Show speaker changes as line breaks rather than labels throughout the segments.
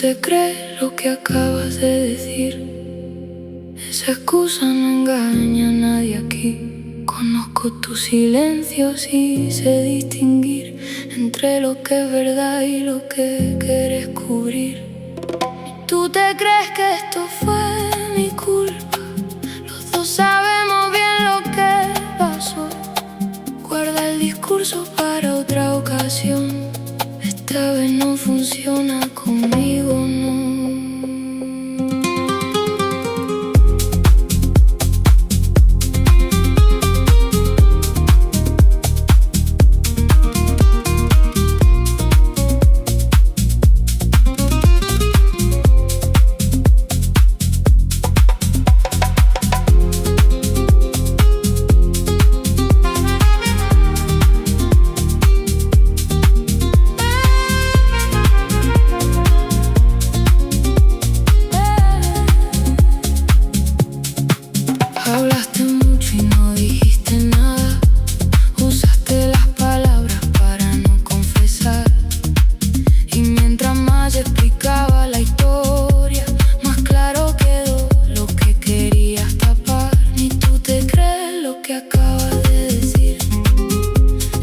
te crees lo que acabas de decir. Esa excusa no engaña a nadie aquí. Conozco tus silencios y sé distinguir entre lo que es verdad y lo que quieres cubrir. Tú te crees que esto fue mi culpa. Los dos sabemos bien lo que pasó. Guarda el discurso para otra ocasión. Esta vez no funciona conmigo, no. Hablaste mucho y no dijiste nada. Usaste las palabras para no confesar. Y mientras más explicaba la historia, más claro quedó lo que querías tapar. Ni tú te crees lo que acabas de decir.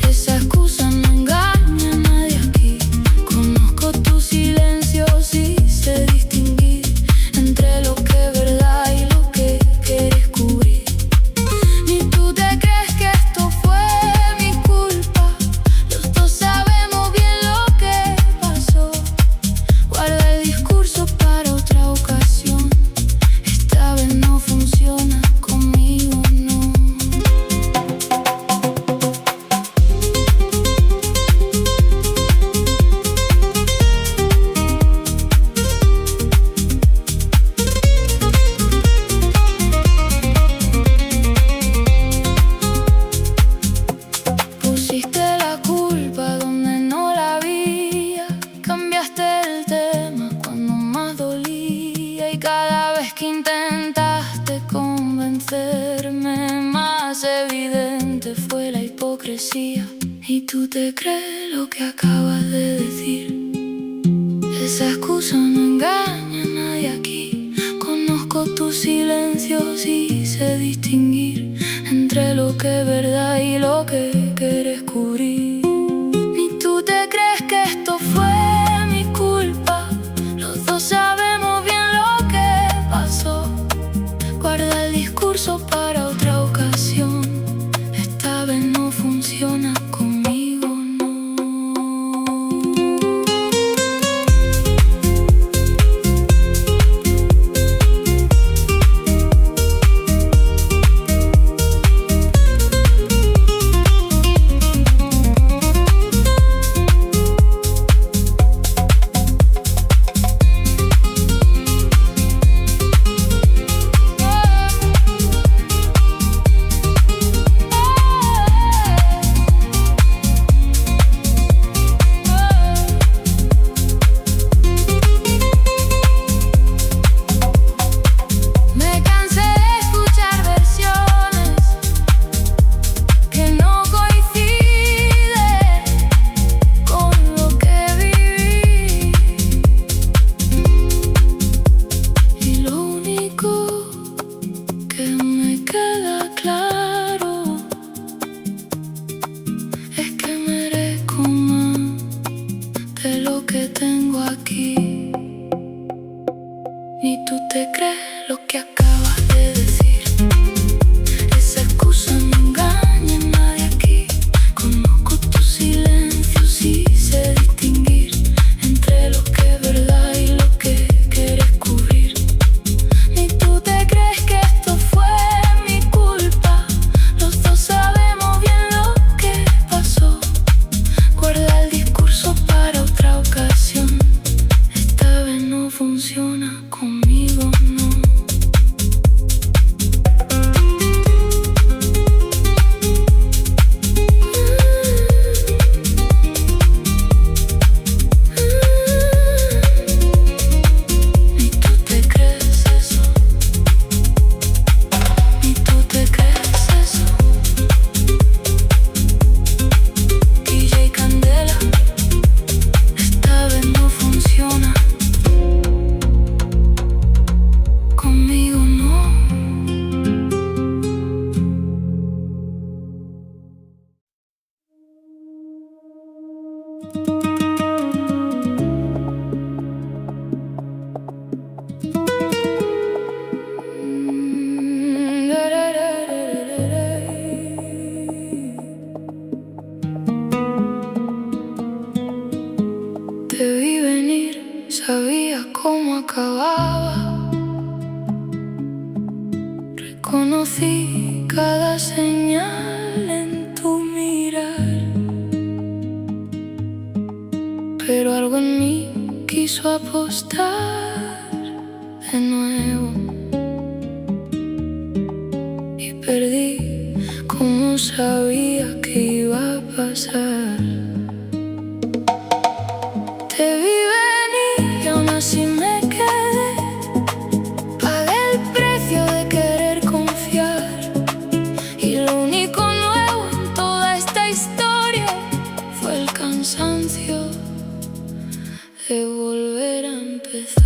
Esa excusa no engaña a nadie aquí. Conozco tus silencios y sé distinguir entre lo que es verdad y lo que quieres cubrir. Ni tú te crees que esto fue mi culpa. Los dos sabemos bien lo que pasó. Guarda el discurso para otra ocasión. Esta vez no funciona conmigo, no. Pusiste la culpa donde no la había. Cambiaste el tema cuando más dolía. Y cada vez que intentaste convencerme, más evidente fue la hipocresía. Y tú te crees lo que acabas de decir. Esa excusa no engaña a nadie aquí. Conozco tus silencios y sé distinguir entre lo que es verdad y lo que quieres cubrir. Ni tú te crees que esto fue mi culpa. Los dos sabemos bien lo que pasó. Guarda el discurso para otra ocasión. Esta vez no funciona conmigo, no. Me cansé de escuchar versiones que no coinciden con lo que viví. Y lo único que me queda claro es que merezco más de lo que tengo aquí. Ni tú te crees lo que acabas de decir. Esa excusa no engaña a nadie aquí. Conozco tus silencios y sé distinguir entre lo que es verdad y lo que quieres cubrir. Ni tú te crees que esto fue mi culpa. Los dos sabemos bien lo que pasó. Guarda el discurso para otra ocasión. Te vi venir, sabía cómo acababa. Reconocí cada señal en tu mirar, pero algo en mí quiso apostar de nuevo y perdí como sabía que iba a pasar. Te vi venir y aún así me quedé. Pagué el precio de querer confiar, y lo único nuevo en toda esta historia fue el cansancio de volver a empezar.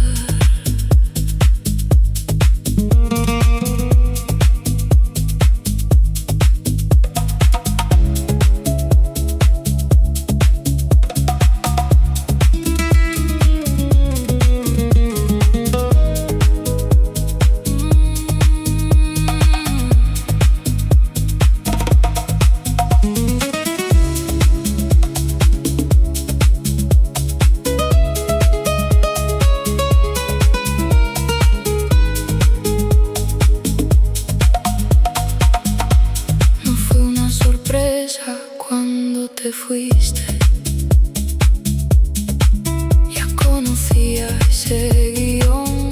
Cuando te fuiste, ya conocía ese guión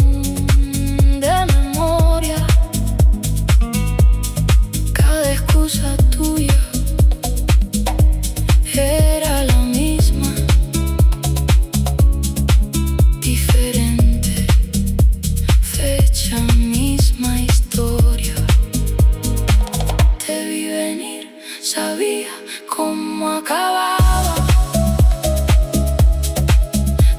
de memoria. Cada excusa tuya era la misma, diferente fecha, misma historia. Te vi venir, sabía cómo acababa.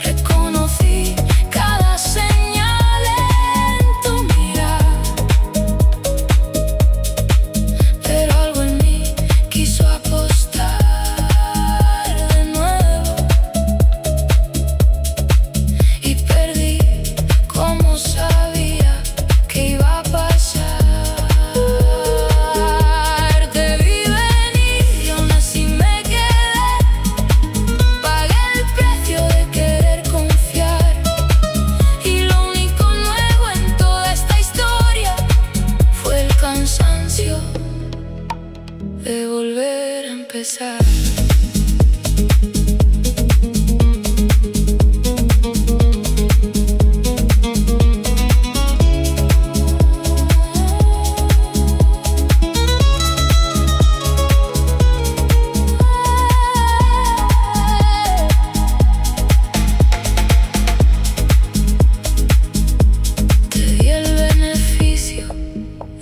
Reconocí cada señal en tu mirar, pero algo en mí quiso apostar de nuevo y perdí como sabía que iba a pasar. De volver a empezar. Te di el beneficio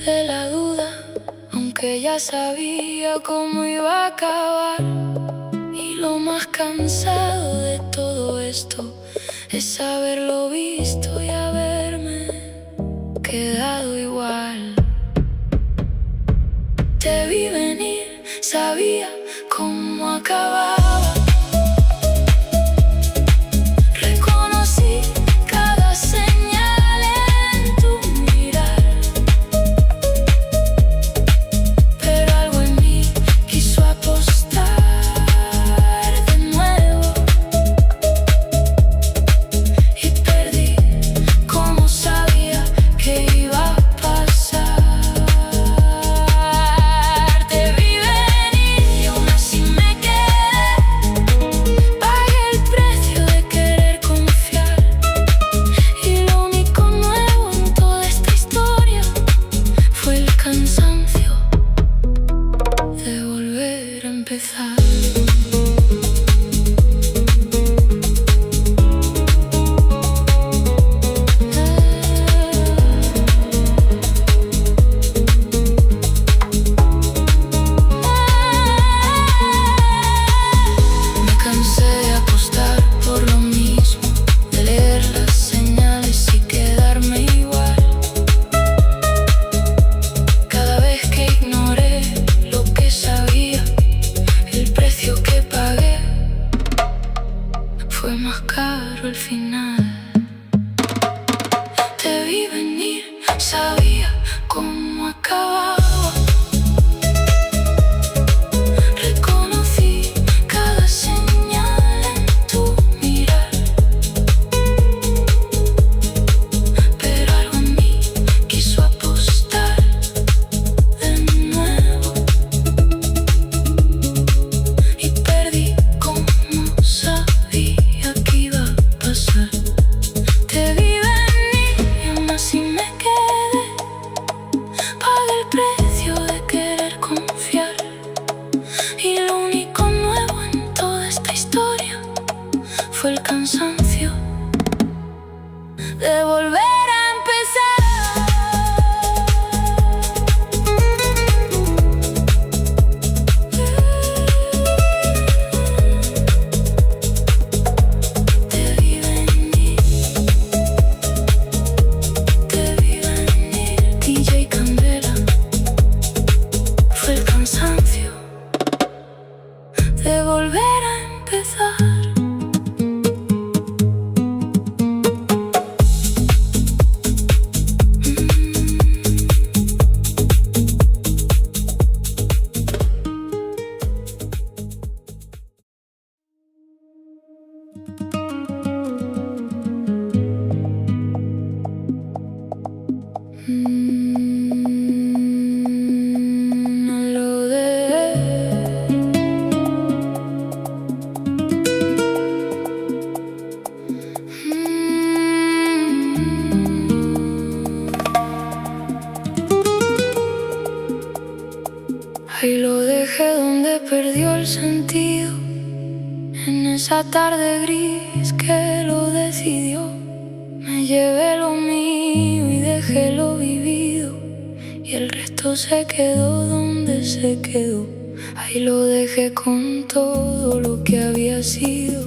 de la duda, aunque ya sabía cómo iba a acabar. Y lo más cansado de todo esto es haberlo visto y haberme quedado igual. Te vi venir, sabía cómo acababa. Reconocí cada señal en tu mirar, pero algo en mí quiso apostar de nuevo y perdí como sabía que iba a pasar. Te vi venir y aún así me quedé. pero el final te vi venir, sabía cómo acababa. Reconocí cada señal en tu mirar, pero algo en mí quiso apostar de nuevo y perdí como sabía que iba a pasar. Te vi venir y aún así me quedé. Pagué el precio de querer confiar, y lo único nuevo en toda esta historia fue el cansancio de volver a empezar. Te vi venir, DJ Candela. Fue el cansancio de volver a empezar. No lo dejé. Ahí lo dejé donde perdió el sentido, en esa tarde gris que lo decidió. Me llevé lo mío y dejé lo vivido, y el resto se quedó donde se quedó. Ahí lo dejé con todo lo que había sido,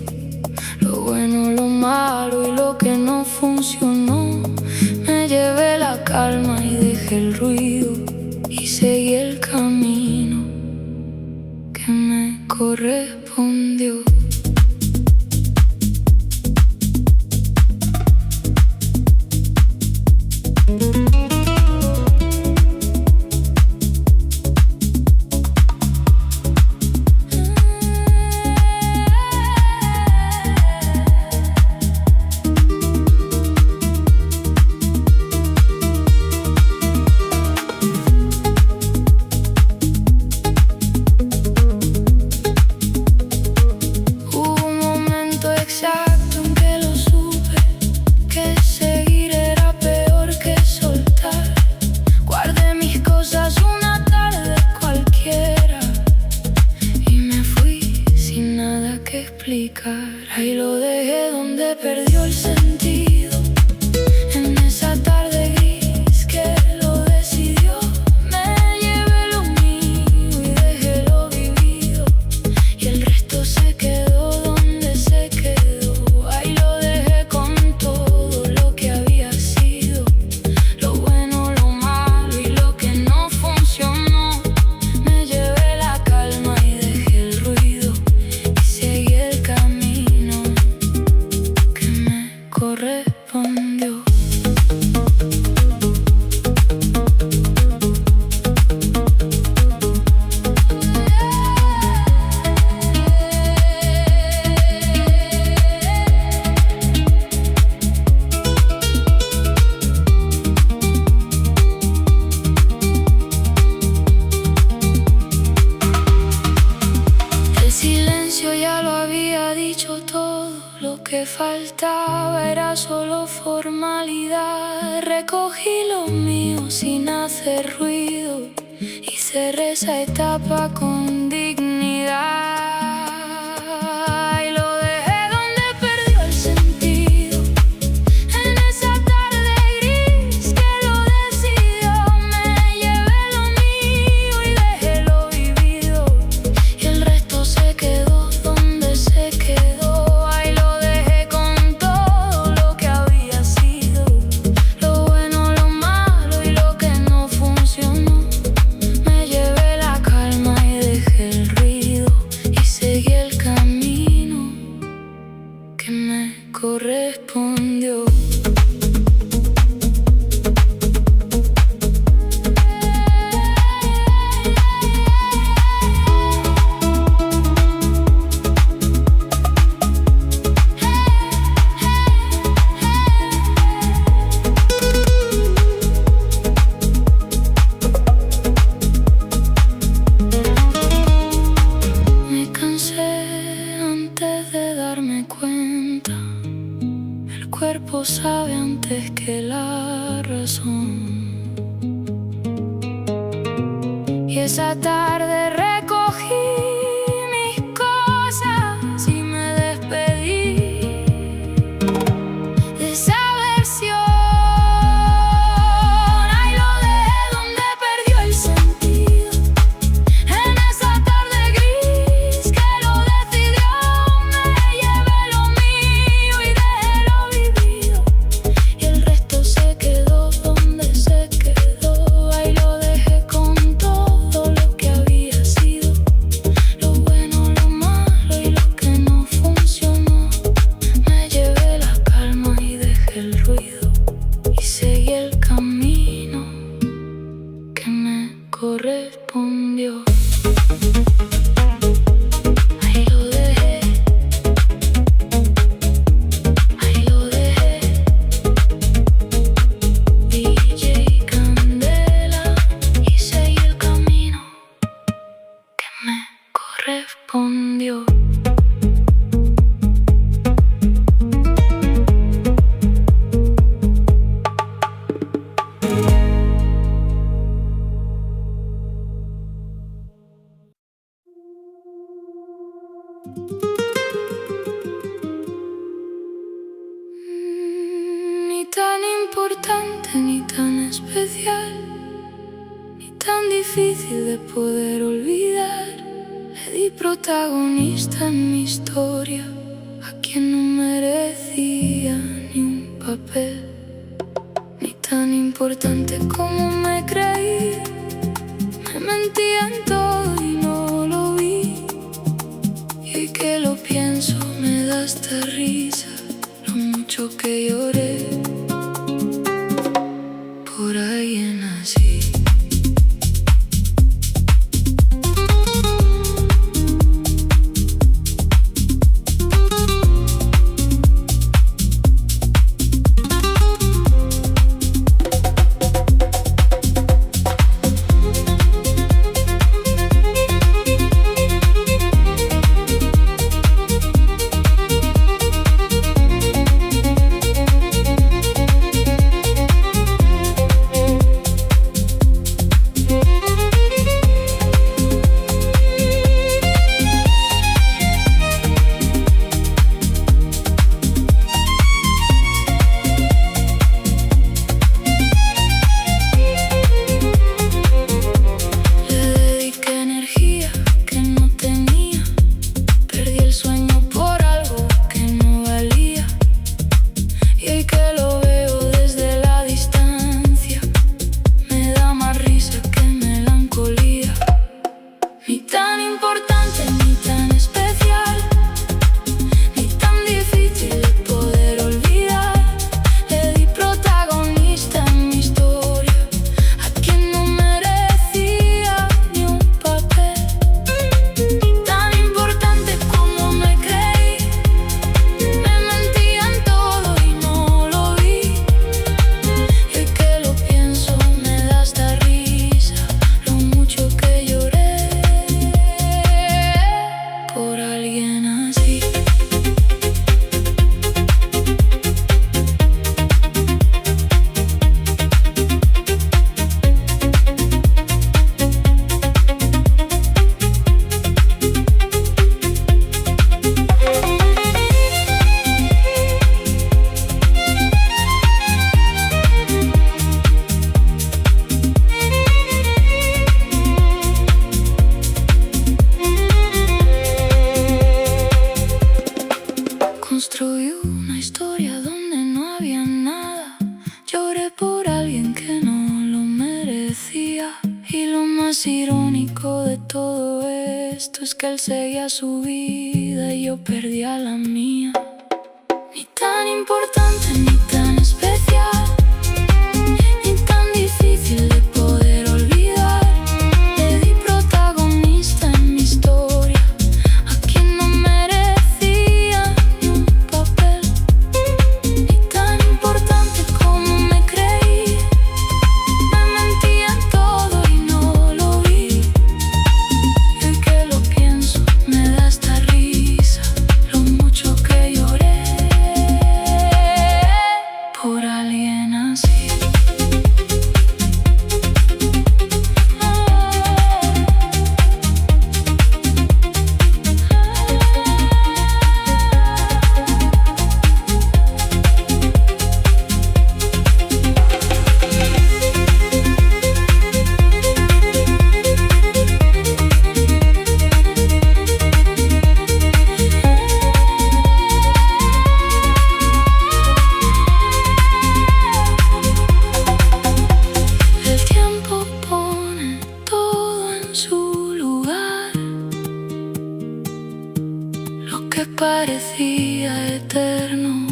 lo bueno, lo malo y lo que no funcionó. Me llevé la calma y dejé el ruido, y seguí el camino que me correspondió. Ahí lo dejé donde perdió el sentido, en esa tarde gris que lo decidió. Me llevé lo mío y dejé lo vivido, y el resto se quedó donde se quedó. Ahí lo dejé con todo lo que había sido, lo bueno, lo malo y lo que no funcionó. Me llevé la calma y dejé el ruido, y seguí el camino que me correspondió. El silencio ya lo había dicho todo, lo que faltaba era solo formalidad. Recogí lo mío sin hacer ruido y cerré esa etapa con dignidad. Y lo dejé donde perdió el sentido, en esa tarde gris que lo decidió. Me llevé lo mío y dejé lo vivido, y el resto se quedó donde se quedó. Ahí lo dejé con todo lo que había sido, lo bueno, lo malo y lo que no funcionó. Me llevé la calma y dejé el ruido, y correspondió. El cuerpo sabe antes que la razón. Y esa tarde recogí mis cosas y me despedí de esa versión. Ahí lo dejé donde perdió el sentido, en esa tarde gris que lo decidió. Me llevé lo mío y dejé lo vivido, y el resto se quedó donde se quedó. Ahí lo dejé con todo lo que había sido, lo bueno, lo malo y lo que no funcionó. Me llevé la calma y dejé el ruido, y seguí el camino que me correspondió. Ahí lo dejé, ahí lo dejé. DJ Candela, y seguí el camino que me correspondió. Ni tan importante, ni tan especial, ni tan difícil de poder olvidar. Le di protagonista en mi historia a quien no merecía ni un papel. Ni tan importante como me creí, me mentía en todo y no lo vi. Y hoy que lo pienso me da hasta risa lo mucho que lloré por alguien así. Construí una historia donde no había nada. Lloré por alguien que no lo merecía. Y lo más irónico de todo esto es que él seguía su vida y yo perdía la mía. Ni tan importante ni tan especial, ni tan difícil de poder olvidar. Le di protagonista en mi historia a quien no merecía ni un papel, ni tan importante como me creí. Me mentí en todo y no lo vi. Y hoy que lo pienso me da hasta risa lo mucho que lloré por alguien así. El tiempo pone todo en su lugar. Lo que parecía eterno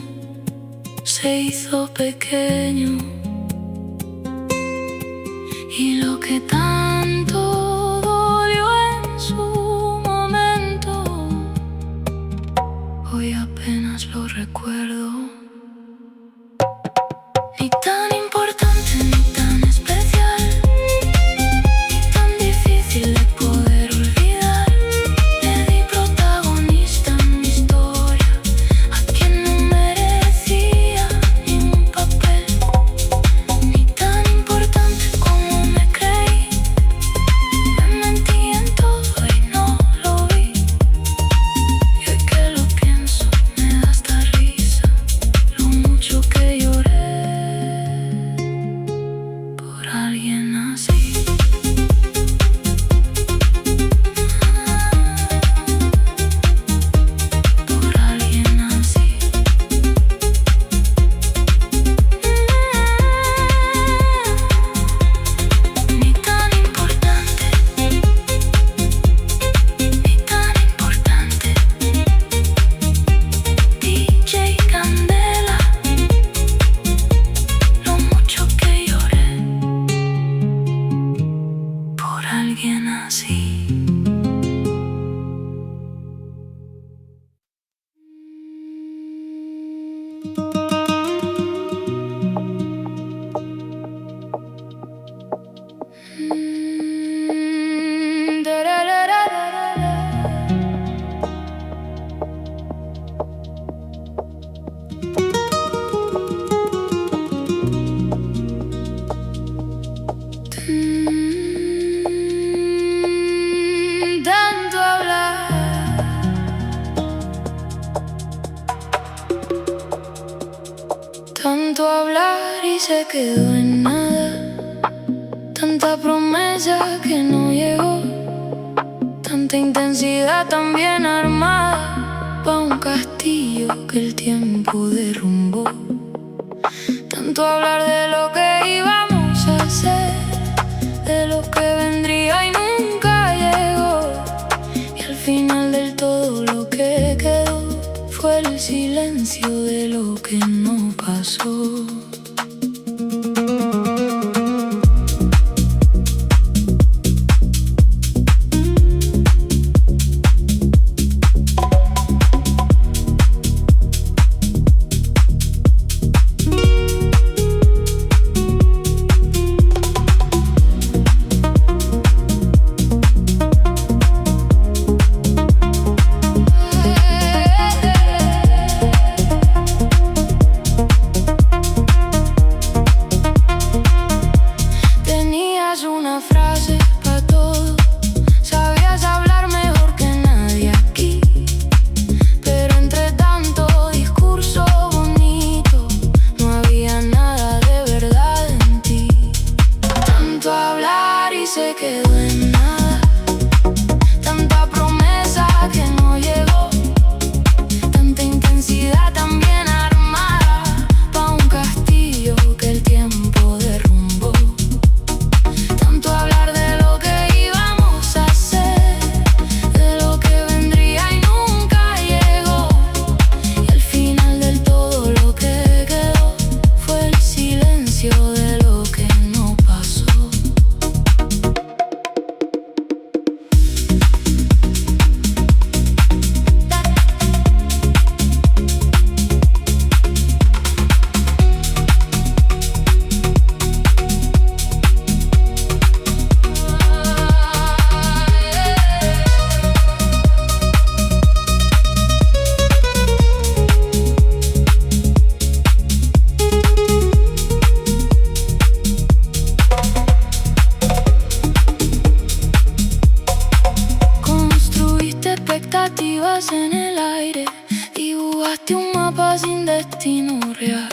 se hizo pequeño, y lo que tanto dolió en su momento, hoy apenas lo recuerdo. Ni tan importante ni tan especial, ni tan difícil de poder olvidar. Le di protagonista en mi historia a quien no merecía ni un papel, ni tan importante como me creí. Me mentí en todo y no lo vi. Y hoy que lo pienso me da hasta risa lo mucho que lloré por alguien así. Por alguien así. Ni tan importante, ni tan importante. DJ Candela, lo mucho que lloré por alguien así. Tanto hablar, tanto hablar y se quedó en nada. Tanta promesa que no llegó, tanta intensidad tan bien armada pa' un castillo que el tiempo derrumbó. Tanto hablar de lo que íbamos a hacer, de lo que vendría y nunca llegó. Y al final del todo lo que quedó fue el silencio de lo que no pasó. dejaste un mapa sin destino real.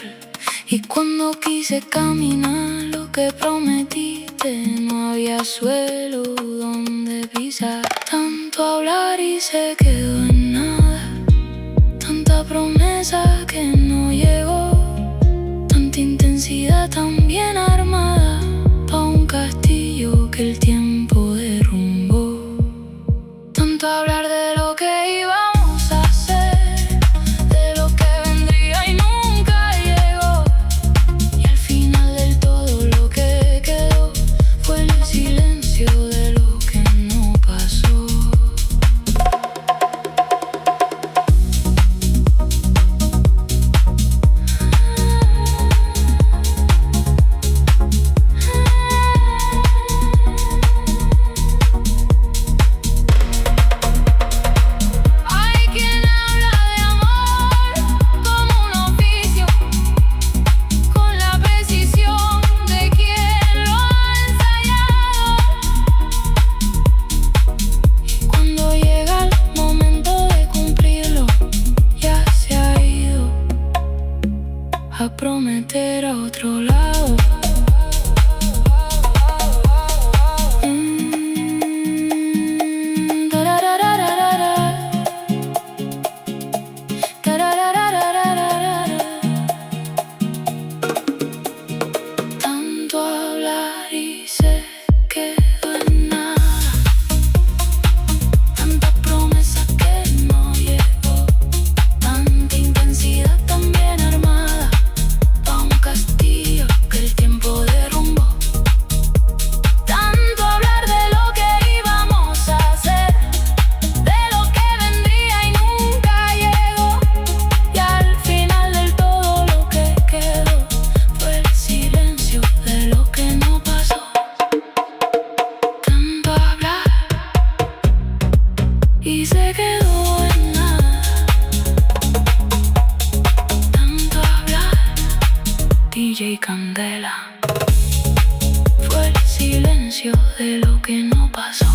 Y cuando quise caminar lo que prometiste, no había suelo donde pisar. Tanto hablar y se quedó en nada, tanta promesa que no llegó, tanta intensidad tan bien armada pa' un castillo que el tiempo derrumbó. Tanto hablar de lo que íbamos a hacer, de lo que vendría y nunca llegó, y al final del todo lo que quedó fue el silencio de lo que no pasó. A prometer a otro lado. Tararararara. Tararararara. Tanto hablar y se quedó en nada, tanta promesa que no llegó, tanta intensidad tan bien armada pa' un castillo que el tiempo derrumbó. Tanto hablar de lo que íbamos a hacer, de lo que vendría y nunca llegó, y al final del todo lo que quedó fue el silencio de lo que no pasó. Tanto hablar y se quedó en nada, tanto hablar, DJ Candela, fue el silencio de lo que no pasó.